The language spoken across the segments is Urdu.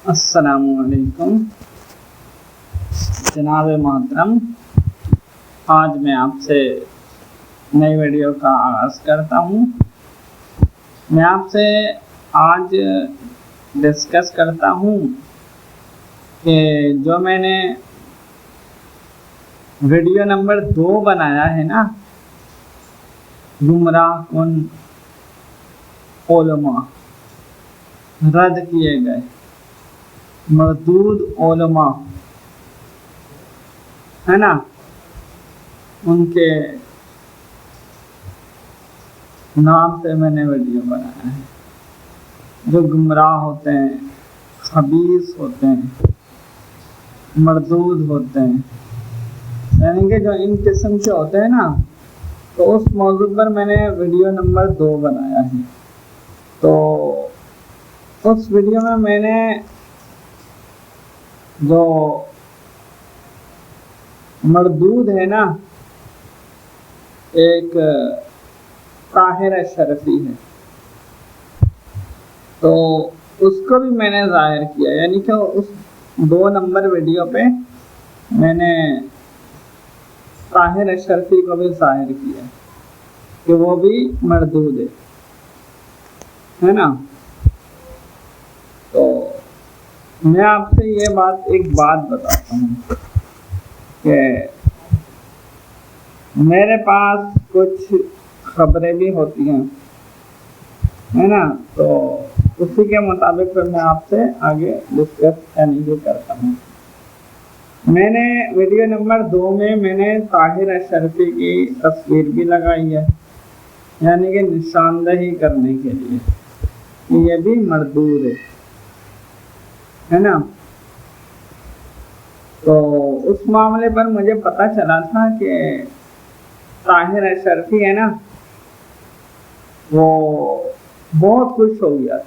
السلام علیکم جناب محترم، آج میں آپ سے نئی ویڈیو کا آغاز کرتا ہوں۔ میں آپ سے آج ڈسکس کرتا ہوں کہ جو میں نے ویڈیو نمبر 2 بنایا ہے نا، گمراہ کن علماء، رد کیے گئے مردود علماء ہے نا، ان کے نام سے میں نے ویڈیو بنایا ہے۔ جو گمراہ ہوتے ہیں، خبیث ہوتے ہیں، مردود ہوتے ہیں، یعنی کہ جو ان قسم کے ہوتے ہیں نا، تو اس موضوع پر میں نے ویڈیو نمبر 2 بنایا ہے۔ تو اس ویڈیو میں نے جو مردود ہے نا، ایک طاہر اشرفی ہے، تو اس کو بھی میں نے ظاہر کیا، یعنی کہ اس 2 نمبر ویڈیو پہ میں نے طاہر اشرفی کو بھی ظاہر کیا کہ وہ بھی مردود ہے نا۔ تو میں آپ سے یہ ایک بات بتاتا ہوں کہ میرے پاس کچھ خبریں بھی ہوتی ہیں ہے نا، تو اسی کے مطابق پھر میں آپ سے آگے ڈسکس کرتا ہوں۔ میں نے ویڈیو نمبر 2 میں نے طاہر اشرفی کی تصویر بھی لگائی ہے، یعنی کہ نشاندہی کرنے کے لیے کہ یہ بھی مردود ہے نا۔ تو اس معاملے پر مجھے پتہ چلا تھا کہ طاہر اشرفی ہے نا، وہ بہت خوش ہو گیا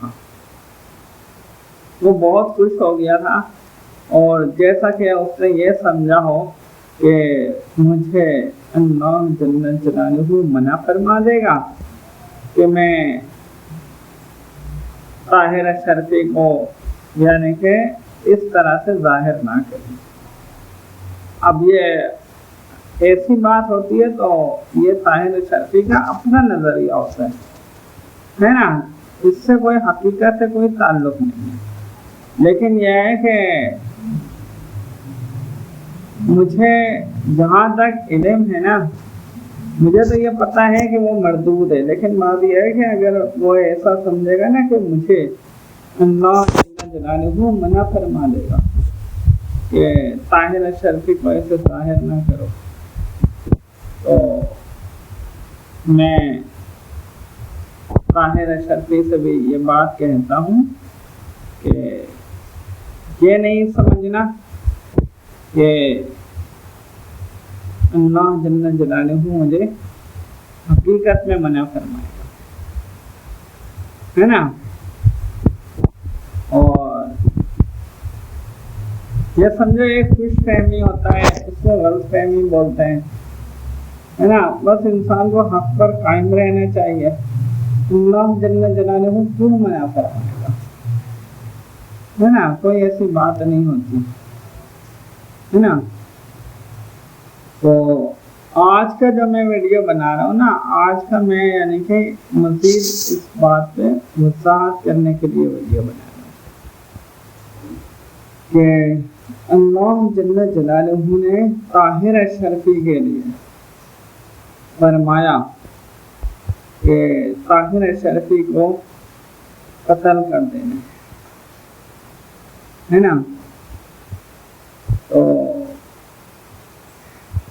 تھا، اور جیسا کہ اس نے یہ سمجھا ہو کہ مجھے اللہ جل جلالہ منع فرما دے گا کہ میں طاہر اشرفی کو یعنی کہ اس طرح سے ظاہر نہ کروں۔ اب یہ ایسی بات ہوتی ہے تو یہ طاہر اشرفی کا اپنا نظریہ ہوتا ہے نا، اس سے کوئی حقیقت سے کوئی تعلق نہیں ہے۔ لیکن یہ ہے کہ مجھے جہاں تک علم ہے نا، مجھے تو یہ پتہ ہے کہ وہ مردود ہے، لیکن بات یہ ہے کہ اگر وہ ایسا سمجھے گا نا کہ مجھے اللہ جل جلالہ منع فرما دے گا کہ طاہر اشرفی کو ایسے ظاہر نہ کرو، تو میں طاہر اشرفی سے بھی یہ بات کہتا ہوں کہ یہ نہیں سمجھنا کہ اللہ جل جلالہ مجھے حقیقت میں منع فرمائے گا، ہے نا۔ اور یہ سمجھو ایک خوش فہمی ہوتا ہے، اس کو غلط فہمی بولتے ہیں، ہے نا۔ بس انسان کو حق پر قائم رہنا چاہیے۔ اللہ جل جلالہ کیوں منع فرمائے گا، ہے نا، کوئی ایسی بات نہیں ہوتی، ہے نا۔ تو آج کا جو میں ویڈیو بنا رہا ہوں نا، آج کا میں یعنی کہ مزید اس بات پہ وضاحت کرنے کے لیے ویڈیو بنا رہا ہوں کہ اللہ جل جلالہ نے طاہر اشرفی کے لیے فرمایا کہ طاہر اشرفی کو قتل کر دینا، ہے نا۔ تو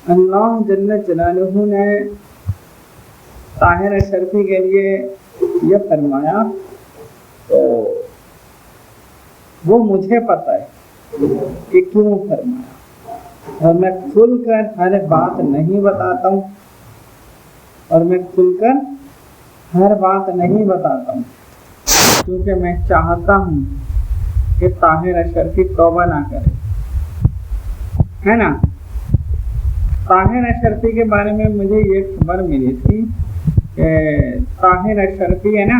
اللہ جل جلالہ نے طاہر اشرفی کے لیے یہ فرمایا، تو وہ مجھے پتہ ہے کہ کیوں فرمایا، اور میں کھل کر ہر بات نہیں بتاتا ہوں، کیونکہ میں چاہتا ہوں کہ طاہر اشرفی توبہ نہ کرے، ہے نا۔ طاہر اشرفی کے بارے میں مجھے یہ خبر ملی تھی کہ طاہر اشرفی ہے نا،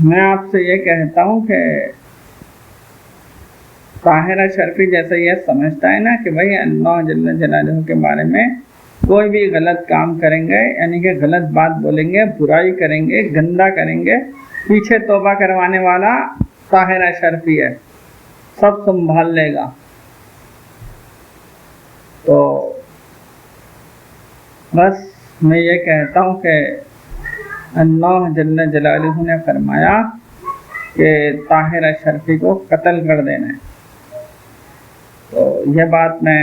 میں آپ سے یہ کہتا ہوں کہ طاہرہ شرفی جیسے یہ سمجھتا ہے نا کہ بھائی اللہ جل جلالہ کے بارے میں کوئی بھی غلط کام کریں گے، یعنی کہ غلط بات بولیں گے، برائی کریں گے، گندا کریں گے، پیچھے توبہ کروانے والا طاہرہ شرفی ہے، سب سنبھال لے گا. تو بس میں یہ کہتا ہوں کہ اللہ جل جلالہ نے فرمایا کہ طاہرہ شرفی کو قتل کر دینا ہے. تو یہ بات میں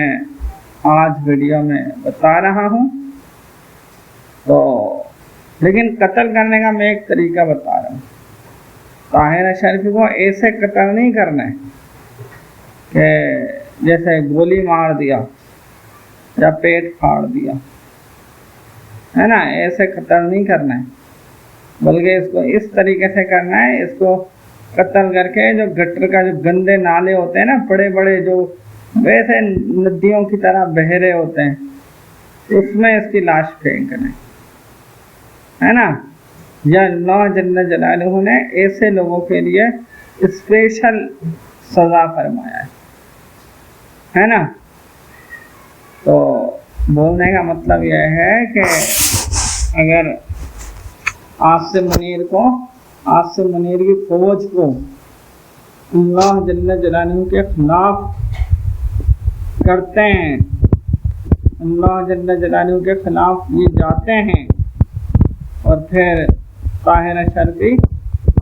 آج ویڈیو میں بتا رہا ہوں. تو لیکن قتل کرنے کا میں ایک طریقہ بتا رہا ہوں. طاہرہ شرفی کو ایسے قتل نہیں کرنا ہے کہ جیسے گولی مار دیا یا پیٹ پھاڑ دیا، ہے نا، ایسے قتل نہیں کرنا ہے، بلکہ اس کو اس طریقے سے کرنا ہے، اس کو قتل کر کے جو گٹر کا جو گندے نالے ہوتے ہیں نا، بڑے بڑے جو ویسے ندیوں کی طرح بہہ رہے ہوتے ہیں، اس میں اس کی لاش پھینکنا ہے نا. یا اللہ جل جلالہ نے ایسے لوگوں کے لیے اسپیشل سزا فرمایا ہے نا. تو بولنے کا مطلب یہ ہے کہ اگر عاصم منیر کی فوج کو اللہ جل جلالہ کے خلاف کرتے ہیں، اللہ جل جلالہ کے خلاف یہ جاتے ہیں، اور پھر طاہرہ شرفی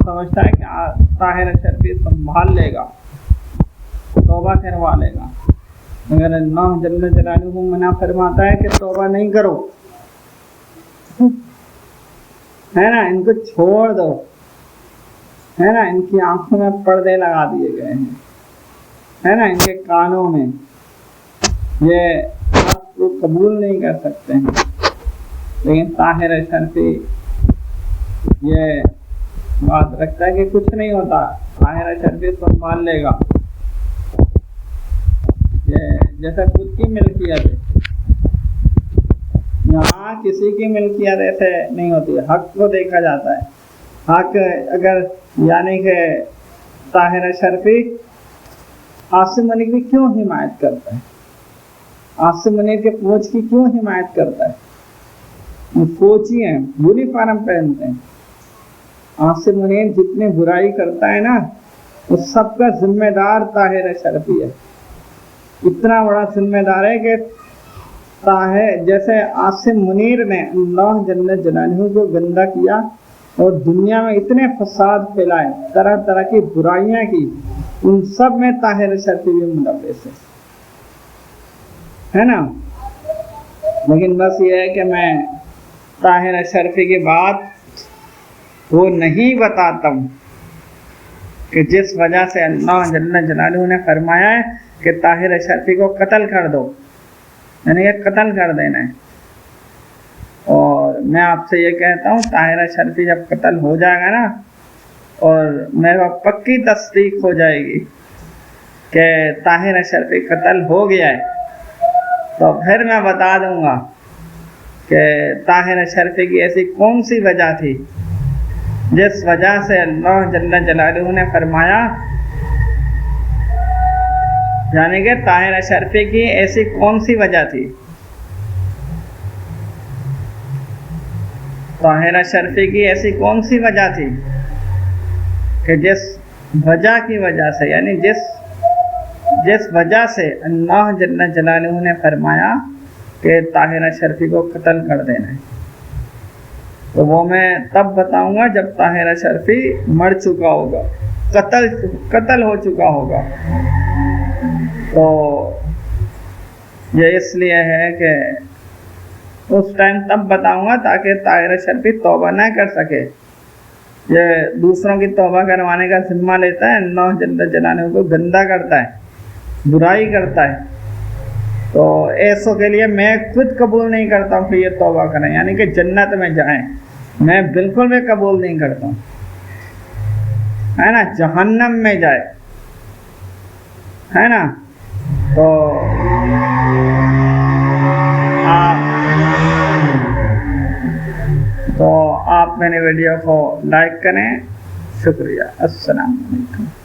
سمجھتا ہے کہ طاہرہ شرفی سنبھال لے گا، توبہ کروا لے گا. اگر اللہ جل جلالہ منع فرماتا ہے کہ توبہ نہیں کرو، ہے نا، ان کو چھوڑ دو، ہے نا، ان کی آنکھوں میں پردے لگا دیے گئے ہیں، ہے نا، ان کے کانوں میں، یہ حق کو قبول نہیں کر سکتے ہیں. لیکن طاہرہ شرفی یہ بات رکھتا ہے کہ کچھ نہیں ہوتا، طاہرہ شرفی سنبھال لے گا. یہ جیسا خود کی ملکیت ہے، یہاں کسی کی ملکیت ایسے نہیں ہوتی، حق کو دیکھا جاتا ہے. حق اگر یعنی کہ طاہرہ شرفی عاصم منیر کی کیوں حمایت کرتا ہے، عاصم منیر کے فوج کی کیوں حمایت کرتا ہے؟ وہ فوجی ہیں، یونیفارم پہنتے ہیں. عاصم منیر جتنی برائی کرتا ہے نا، اس سب کا ذمہ دار طاہرہ شرفی ہے. اتنا بڑا ذمہ دار ہے کہ جیسے عاصم منیر نے اللہ جل جلالہ کو گندا کیا اور دنیا میں اتنے فساد پھیلائے، طرح طرح کی برائیاں کی، ان سب میں طاہرہ شرفی بھی ملوث ہے نا. لیکن بس یہ ہے کہ میں طاہرہ شرفی کی بات وہ نہیں بتاتا ہوں کہ جس وجہ سے اللہ جل جلالہ نے فرمایا ہے کہ طاہرہ شرفی کو قتل کر دو، یعنی کہ قتل کر دینا ہے. اور میں آپ سے یہ کہتا ہوں طاہرہ شرفی جب قتل ہو جائے گا نا، اور میرے کو پکی تصدیق ہو جائے گی کہ طاہرہ شرفی قتل ہو گیا ہے، تو پھر میں بتا دوں گا کہ طاہرہ شرفی کی ایسی کون سی وجہ تھی جس وجہ سے اللہ جل جلالہ نے فرمایا، یعنی کہ طاہرہ شرفی کی ایسی کون سی وجہ تھی، طاہرہ شرفی کی ایسی کون سی وجہ تھی کہ جس وجہ کی وجہ سے، یعنی جس وجہ سے اللہ جل جلالہ نے فرمایا کہ طاہرہ شرفی کو قتل کر دینا ہے. تو وہ میں تب بتاؤں گا جب طاہرہ شرفی مر چکا ہوگا، قتل ہو چکا ہوگا. تو یہ اس لیے ہے کہ اس ٹائم تب بتاؤں گا تاکہ طاہرہ شرفی توبہ نہ کر سکے. یہ دوسروں کی توبہ کروانے کا ذمہ لیتا ہے، اللہ جل جلالہ کو گندا کرتا ہے، برائی کرتا ہے. تو ایسوں کے لیے میں خود قبول نہیں کرتا ہوں کہ یہ توبہ کریں، یعنی کہ جنت میں جائیں، میں بالکل بھی قبول نہیں کرتا ہوں، ہے نا، جہنم میں جائے، ہے نا. تو آپ میری ویڈیو کو لائک کریں، شکریہ، السلام علیکم۔